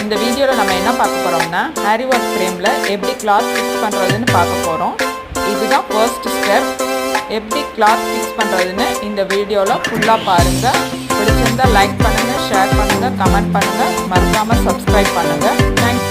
இந்த வீடியோவில் நம்ம என்ன பார்க்க போகிறோம்னா ஹேரி ஒர்க் ஃப்ரேமில் எப்படி கிளாத் ஃபிக்ஸ் பண்ணுறதுன்னு பார்க்க போகிறோம். இதுதான் ஃபர்ஸ்ட் ஸ்டெப். எப்படி கிளாத் ஃபிக்ஸ் பண்ணுறதுன்னு இந்த வீடியோவில் ஃபுல்லாக பாருங்கள். பிடிச்சிருந்தால் லைக் பண்ணுங்கள், ஷேர் பண்ணுங்கள், கமெண்ட் பண்ணுங்கள், மறக்காமல் சப்ஸ்கிரைப் பண்ணுங்கள். தேங்க்யூ.